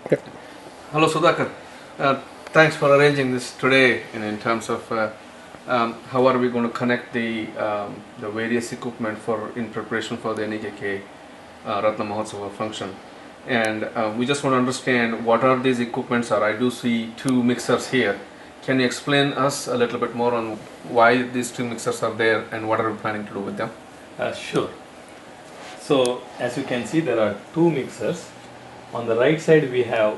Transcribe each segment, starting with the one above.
Okay. Hello, Sudhakar. Thanks for arranging this today in terms of how are we going to connect the various equipment for in preparation for the NEKK Ratna Mahotsava function. And we just want to understand what are these equipments are. I do see two mixers here. Can you explain us a little bit more on why these two mixers are there and what are we planning to do with them? Sure. So as you can see, there are two mixers. On the right side we have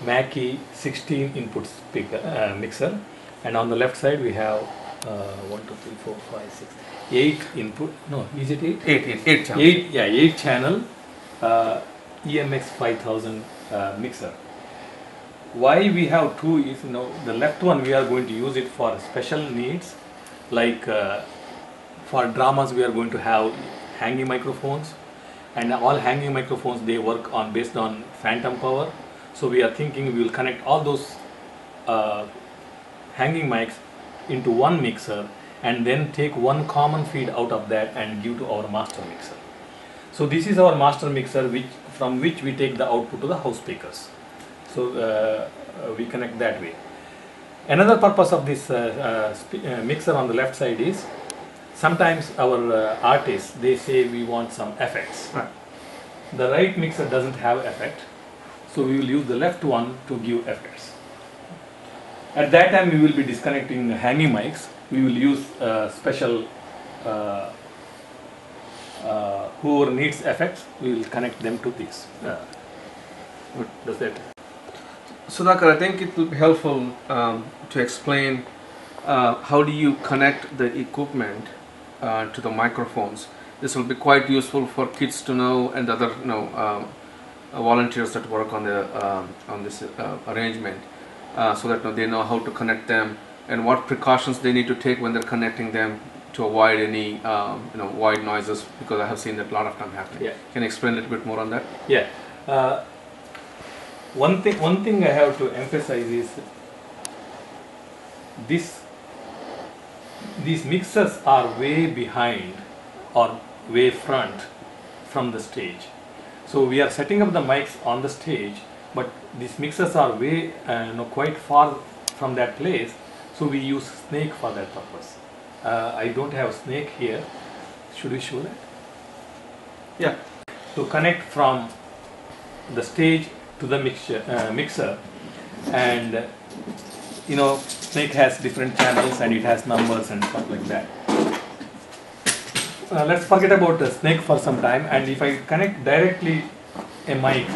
NEKK 16 input speaker mixer, and on the left side we have 1, 2, 3, 4, 5, 6, 8 input. No, is it 8? 8 channels. 8 channel EMX 5000 mixer. Why we have two is, the left one we are going to use it for special needs, like for dramas we are going to have hanging microphones, and all hanging microphones they work on based on phantom power. So we are thinking we will connect all those hanging mics into one mixer and then take one common feed out of that and give to our master mixer. So this is our master mixer from which we take the output to the house speakers. So we connect that way. Another purpose of this mixer on the left side is, sometimes our artists, they say we want some effects. Right. The right mixer doesn't have effect, so we will use the left one to give effects. At that time we will be disconnecting hanging mics. We will use special whoever needs effects, we will connect them to this. Does that? Sudhakar, I think it will be helpful to explain how do you connect the equipment to the microphones. This will be quite useful for kids to know and other volunteers that work on this arrangement, so that they know how to connect them and what precautions they need to take when they're connecting them to avoid any white noises, because I have seen that a lot of time happening. Yeah. Can you explain a little bit more on that? Yeah. One thing I have to emphasize is these mixers are way behind or way front from the stage. So we are setting up the mics on the stage, but these mixers are way quite far from that place. So we use snake for that purpose. I don't have snake here. Should we show that? Yeah. To connect from the stage to the mixer, and snake has different channels and it has numbers and stuff like that. Let's forget about the snake for some time, and if I connect directly a mic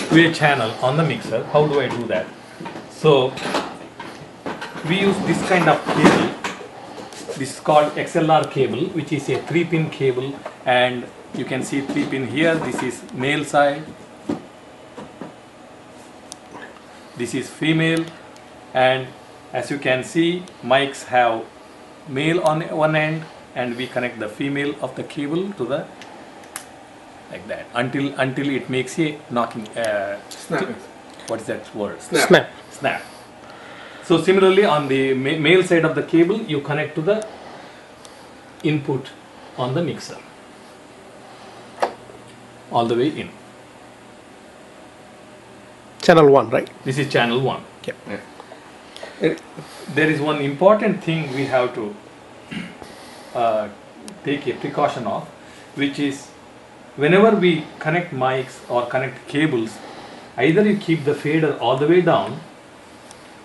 to a channel on the mixer, how do I do that? So we use this kind of cable. This is called XLR cable, which is a 3-pin cable, and you can see 3-pin here. This is male side, this is female, and as you can see, mics have male on one end, and we connect the female of the cable to the, like that, until it makes a knocking Snap. what is that word? Snap. So similarly, on the male side of the cable, you connect to the input on the mixer all the way in. Channel 1, right? This is channel 1. Yep. Yeah. There is one important thing we have to take a precaution of, which is whenever we connect mics or connect cables, either you keep the fader all the way down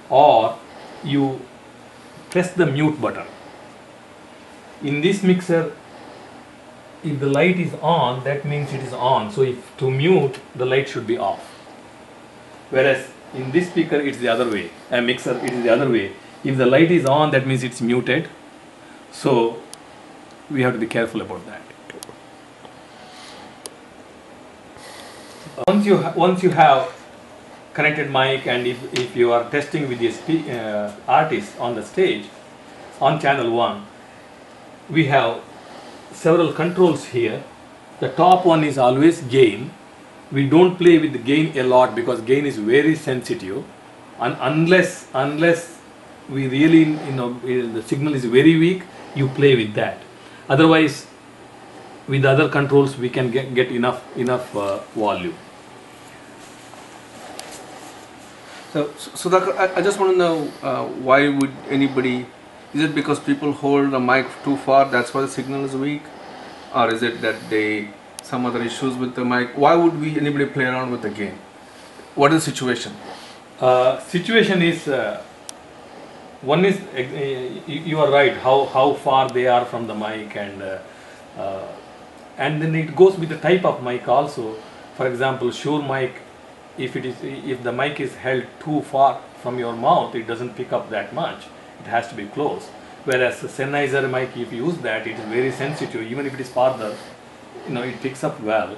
or you press the mute button. In this mixer, if the light is on, that means it is on. So if to mute, the light should be off. Whereas in this speaker, it's the other way. A mixer, it is the other way. If the light is on, that means it's muted. So we have to be careful about that. Once you have connected mic, and if you are testing with the artist on the stage, on channel 1, we have several controls here. The top one is always gain. We don't play with the gain a lot because gain is very sensitive, and unless we really the signal is very weak, you play with that. Otherwise, with other controls we can get enough volume. So I just want to know why would anybody? Is it because people hold the mic too far? That's why the signal is weak, or is it that they some other issues with the mic? Why would anybody play around with the game? What is the situation? Situation is one is you are right how far they are from the mic, and then it goes with the type of mic also. For example, Shure mic, if the mic is held too far from your mouth, it doesn't pick up that much. It has to be close. Whereas the Sennheiser mic, if you use that, it is very sensitive. Even if it is farther, it picks up well.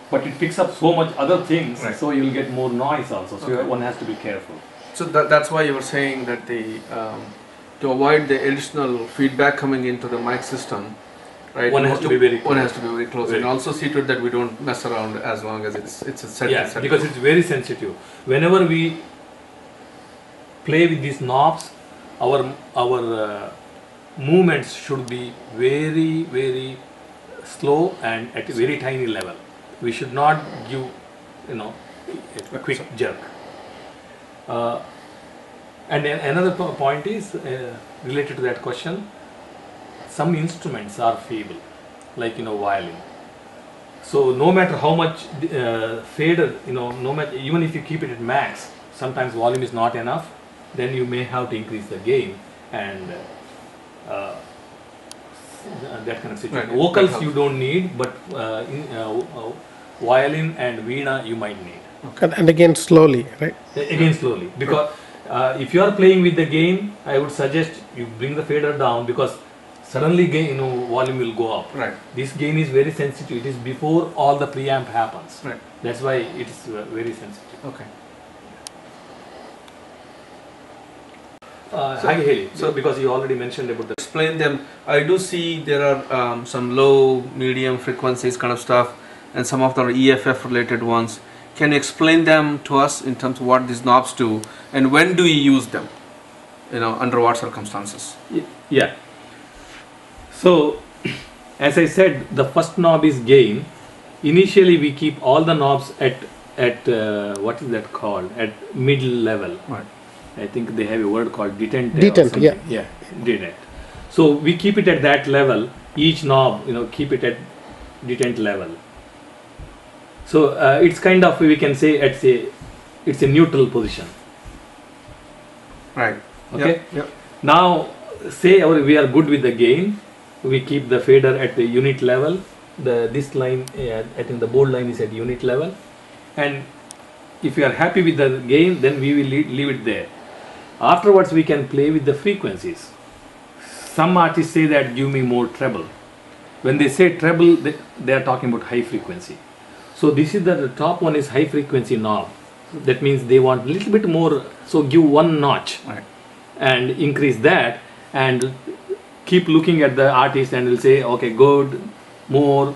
But it picks up so much other things, right. So you'll get more noise also. So Okay. one has to be careful. So that's why you were saying that to avoid the additional feedback coming into the mic system, right? One has to be very close. One has to be very close, Very and also see to it that we don't mess around as long as it's a set. Yeah, set because it's very sensitive. Whenever we play with these knobs, our movements should be very, very slow and at a very tiny level. We should not give, a quick jerk. And then another point is related to that question. Some instruments are feeble, like violin. So no matter how much fader, no matter, even if you keep it at max, sometimes volume is not enough. Then you may have to increase the gain and that kind of situation. Right. Vocals you don't need, but violin and veena you might need. And again slowly, right? Again slowly, because if you are playing with the gain, I would suggest you bring the fader down, because suddenly gain, volume will go up. Right. This gain is very sensitive. It is before all the preamp happens. Right. That's why it is very sensitive. Okay. So because you already mentioned about the Explain them. I do see there are some low, medium frequencies kind of stuff, and some of the EFF related ones. Can you explain them to us in terms of what these knobs do, and when do you use them? Under what circumstances? Yeah. So, as I said, the first knob is gain. Initially, we keep all the knobs at what is that called? At middle level. Right. I think they have a word called detent. Detent, yeah. Yeah, detent. So we keep it at that level. Each knob, keep it at detent level. So it's kind of, we can say it's a neutral position. Right. Okay. Yep. Now, say we are good with the gain. We keep the fader at the unit level. This line, I think the bold line is at unit level, and if you are happy with the gain, then we will leave it there. Afterwards, we can play with the frequencies. Some artists say that give me more treble. When they say treble, they are talking about high frequency. So this is the top one is high frequency knob. That means they want a little bit more. So give one notch, Right. and increase that, and keep looking at the artist, and will say, okay, good, more,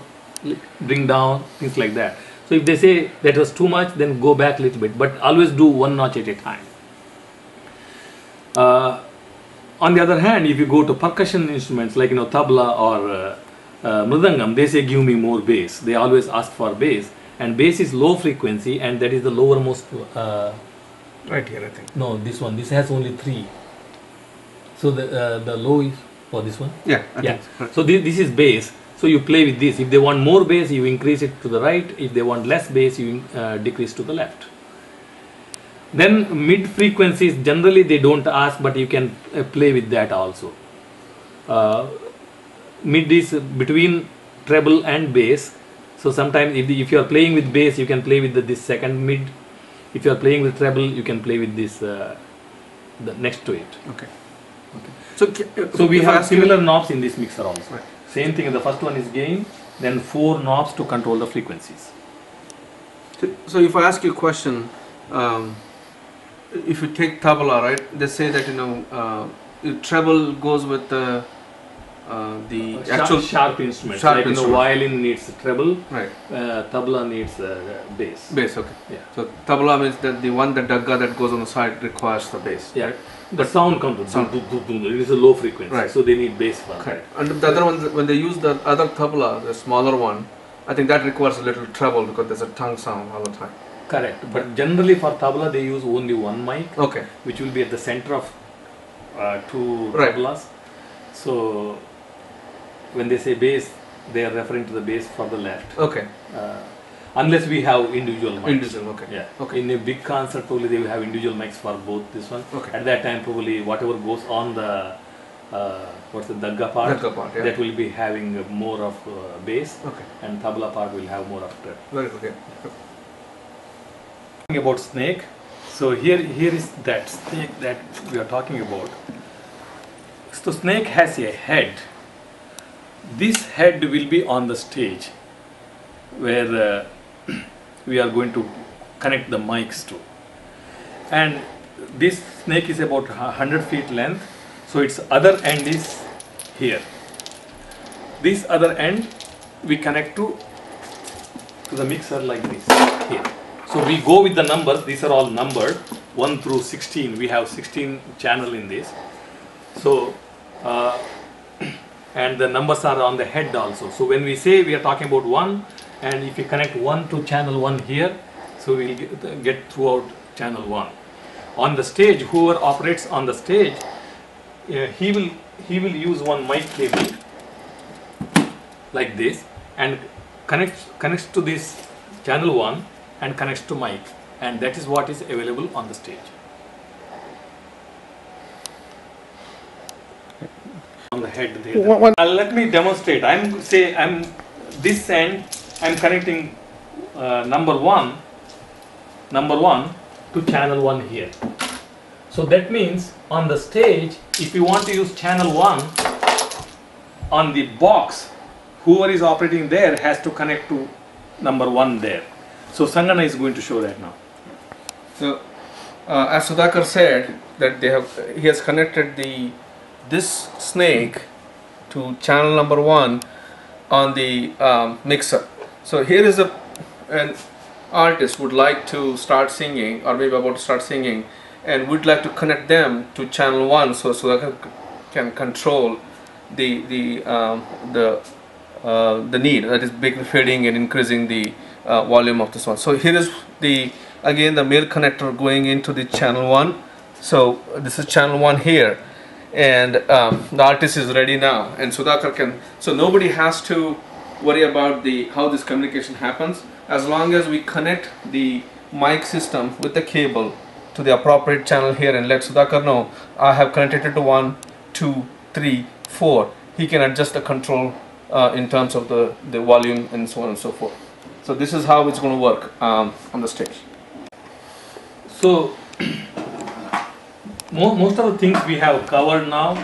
bring down, things like that. So if they say that was too much, then go back a little bit, but always do one notch at a time. On the other hand, if you go to percussion instruments like tabla or mridangam, they say give me more bass. They always ask for bass, and bass is low frequency, and that is the lowermost. Right here, I think. No, this one. This has only 3. So the low is for this one. Yeah. I Yeah. think so. Right. So this is bass. So you play with this. If they want more bass, you increase it to the right. If they want less bass, you decrease to the left. Then mid frequencies, generally they don't ask, but you can play with that also. Mid is between treble and bass. So sometimes if you are playing with bass, you can play with this second mid. If you are playing with treble, you can play with this the next to it. Okay. So we have similar knobs in this mixer also. Right. Same thing, the first one is gain, then 4 knobs to control the frequencies. So if I ask you a question, if you take tabla, right? They say that treble goes with the actual sharp instruments. sharp Like instrument. violin needs treble, right. tabla needs bass. Bass, okay. Yeah. So tabla means that the dagga that goes on the side requires the bass. Yeah. Right? The sound comes. Sound. It is a low frequency, Right. so they need bass for that. Correct. And the other ones, when they use the other tabla, the smaller one, I think that requires a little treble because there's a tongue sound all the time. Correct. But generally for tabla they use only one mic, Okay. which will be at the center of two Right. tablas. So when they say bass, they are referring to the bass for the left. Okay. Unless we have individual mics. Individual. Okay. Yeah. Okay. In a big concert, probably they will have individual mics for both this one. Okay. At that time, probably whatever goes on the what's the dagga part, Dagga part, yeah. that will be having more of bass, Okay. and tabla part will have more of trip. Very good. Okay. Talking about snake, so here is that snake that we are talking about. So snake has a head. This head will be on the stage where we are going to connect the mics to, and this snake is about 100 feet length, so its other end is here. This other end we connect to the mixer like this here. So we go with the numbers. These are all numbered 1 through 16. We have 16 channel in this. So and the numbers are on the head also. So when we say we are talking about 1, and if you connect 1 to channel 1 here, so we will get throughout channel 1. On the stage, whoever operates on the stage, he will use one mic cable like this, and connects to this channel 1 and connects to mic, and that is what is available on the stage. On the head there. Let me demonstrate. I'm this end. I'm connecting number one to channel 1 here. So that means on the stage, if you want to use channel 1 on the box, whoever is operating there has to connect to number 1 there. So Sangana is going to show that now. So, as Sudhakar said, that he has connected this snake to channel number 1 on the mixer. So here is an artist would like to start singing, or maybe about to start singing, and would like to connect them to channel 1, so Sudhakar can control the need, that is basically fading and increasing the volume of this one. So here is again the male connector going into the channel 1. So this is channel 1 here, and the artist is ready now, and Sudhakar can, so nobody has to worry about how this communication happens, as long as we connect the mic system with the cable to the appropriate channel here and let Sudhakar know I have connected it to 1, 2, 3, 4. He can adjust the control in terms of the volume and so on and so forth. So this is how it's going to work on the stage. So most of the things we have covered now,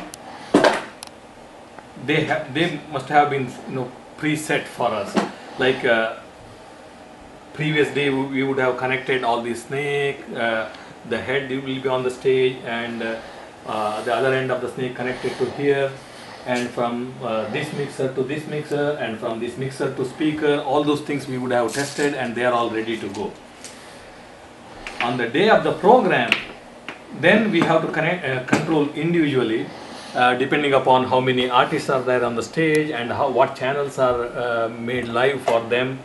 they must have been preset for us. Like previous day we would have connected all the snake, the head will be on the stage, and the other end of the snake connected to here, and from this mixer to this mixer, and from this mixer to speaker. All those things we would have tested, and they are all ready to go. On the day of the program, then we have to control individually, depending upon how many artists are there on the stage and what channels are made live for them.